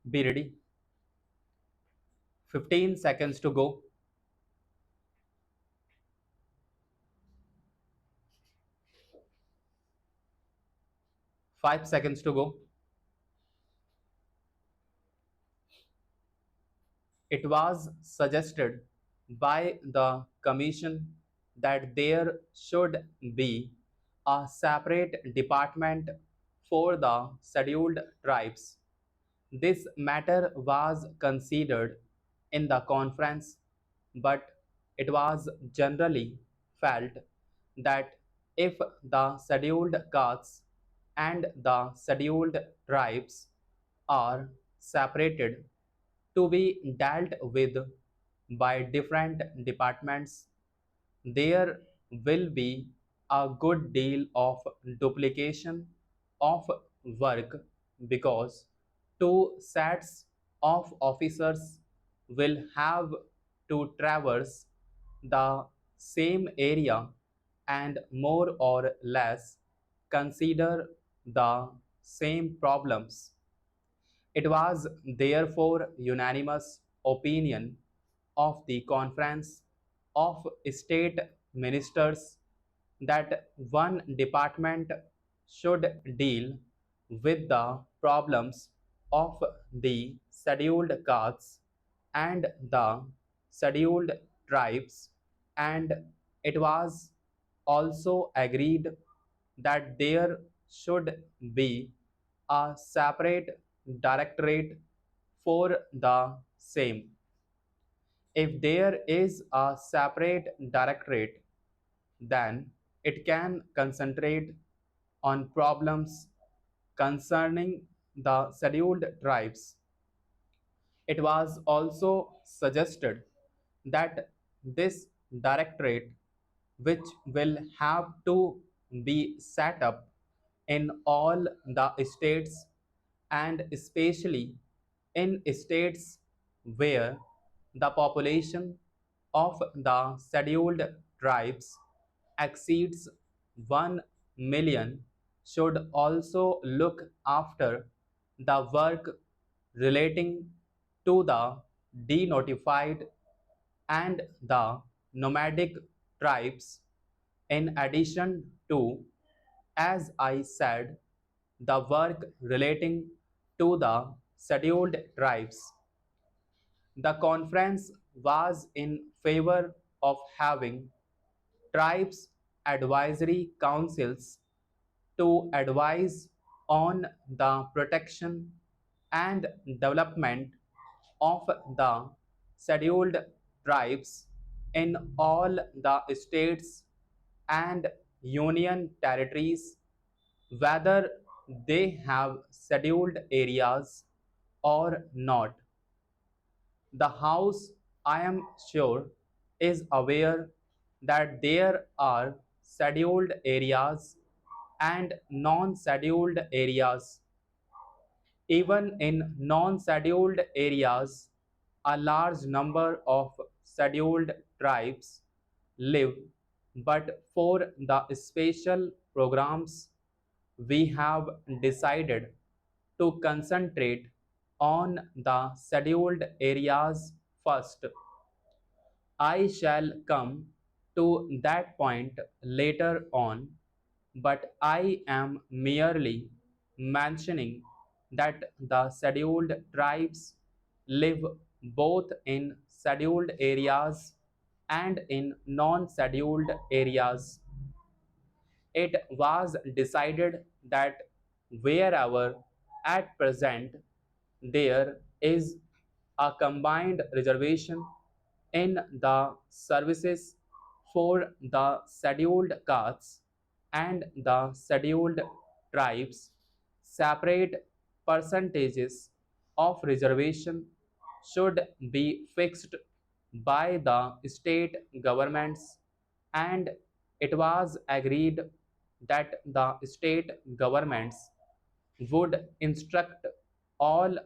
Be ready. 15 seconds to go. 5 seconds to go. It was suggested by the Commission that there should be a separate department for the scheduled tribes. This matter was considered in the conference, but it was generally felt that if the scheduled castes and the scheduled tribes are separated to be dealt with by different departments, there will be a good deal of duplication of work because two sets of officers will have to traverse the same area and more or less consider the same problems. It was therefore unanimous opinion of the Conference of State Ministers that one department should deal with the problems of the scheduled castes and the scheduled tribes, and it was also agreed that there should be a separate directorate for the same. If there is a separate directorate, then it can concentrate on problems concerning the scheduled tribes. It was also suggested that this directorate, which will have to be set up in all the states and especially in states where the population of the scheduled tribes exceeds 1 million, should also look after the work relating to the denotified and the nomadic tribes, in addition to, as I said, the work relating to the scheduled tribes. The conference was in favor of having tribes advisory councils to advise on the protection and development of the scheduled tribes in all the states and union territories, whether they have scheduled areas or not. The House, I am sure, is aware that there are scheduled areas and non-scheduled areas. Even in non-scheduled areas, a large number of scheduled tribes live, but for the special programs, we have decided to concentrate on the scheduled areas first. I shall come to that point later on, but I am merely mentioning that the scheduled tribes live both in scheduled areas and in non-scheduled areas. It was decided that wherever at present there is a combined reservation in the services for the scheduled castes and the scheduled tribes, separate percentages of reservation should be fixed by the state governments, and it was agreed that the state governments would instruct all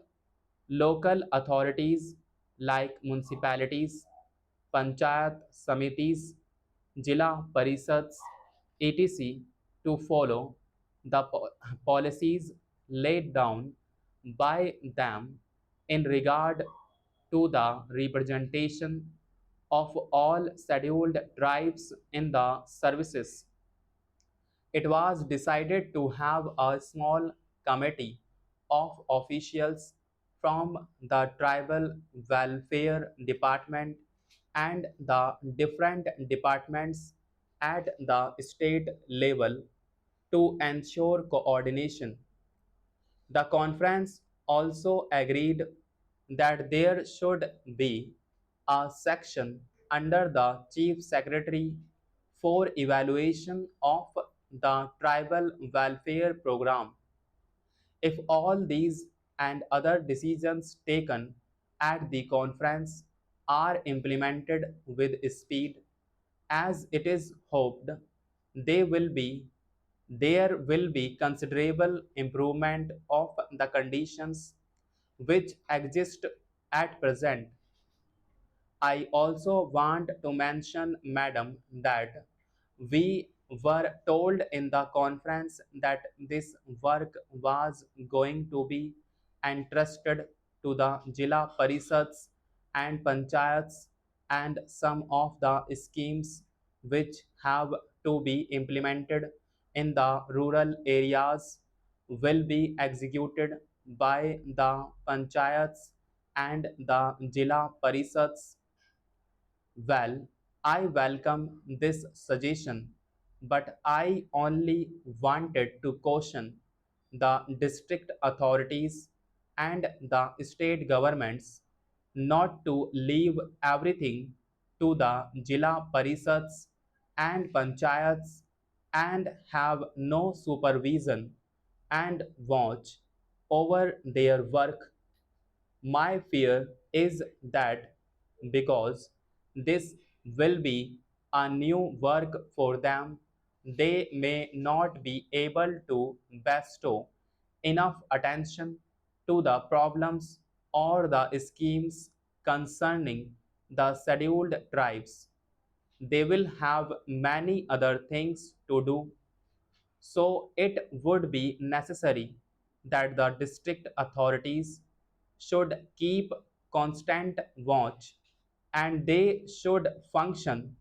local authorities like municipalities, panchayat samitis, Jila Parishads, etc. to follow the policies laid down by them in regard to the representation of all scheduled tribes in the services. It was decided to have a small committee of officials from the tribal welfare department and the different departments at the state level to ensure coordination. The conference also agreed that there should be a section under the Chief Secretary for evaluation of the tribal welfare program. If all these and other decisions taken at the conference are implemented with speed, as it is hoped, they will be there will be considerable improvement of the conditions which exist at present. I also want to mention, Madam, that we were told in the conference that this work was going to be entrusted to the Jila Parishads and Panchayats, and some of the schemes which have to be implemented in the rural areas will be executed by the Panchayats and the Jila Parishads. Well, I welcome this suggestion, but I only wanted to caution the district authorities and the state governments not to leave everything to the Jila Parishads and Panchayats and have no supervision and watch over their work. My fear is that because this will be a new work for them, they may not be able to bestow enough attention to the problems or the schemes concerning the scheduled tribes. They will have many other things to do, so it would be necessary that the district authorities should keep constant watch, and they should function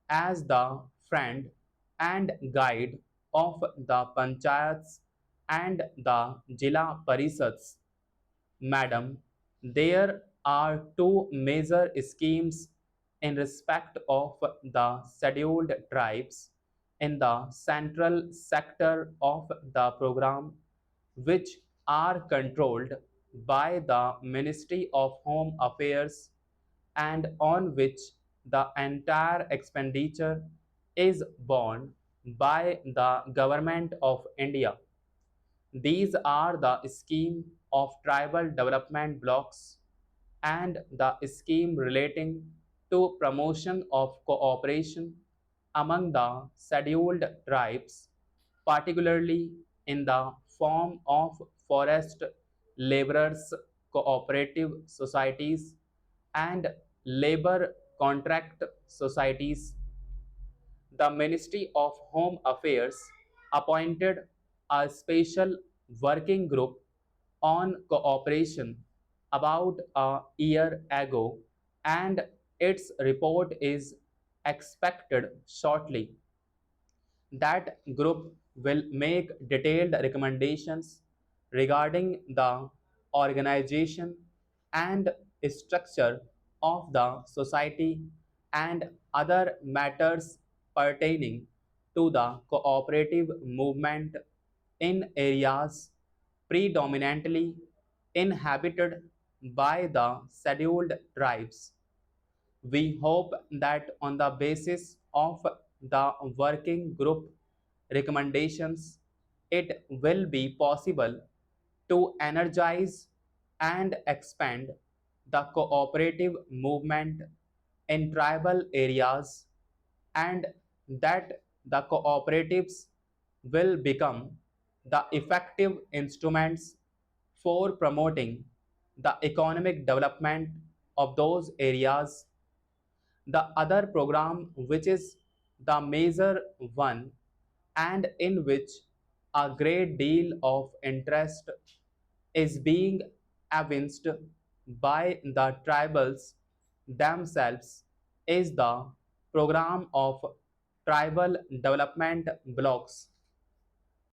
as the friend and guide of the panchayats and the Jila Parishads. Madam, there are two major schemes in respect of the scheduled tribes in the central sector of the program, which are controlled by the Ministry of Home Affairs and on which the entire expenditure is borne by the Government of India. These are the scheme of tribal development blocks and the scheme relating to promotion of cooperation among the scheduled tribes, particularly in the form of forest laborers cooperative societies and labor contract societies. The Ministry of Home Affairs appointed a special working group on cooperation about a year ago, and its report is expected shortly. That group will make detailed recommendations regarding the organization and structure of the society and other matters pertaining to the cooperative movement in areas predominantly inhabited by the scheduled tribes. We hope that on the basis of the working group recommendations, it will be possible to energize and expand the cooperative movement in tribal areas, and that the cooperatives will become the effective instruments for promoting the economic development of those areas. The other program, which is the major one and in which a great deal of interest is being evinced by the tribals themselves is the program of tribal development blocks.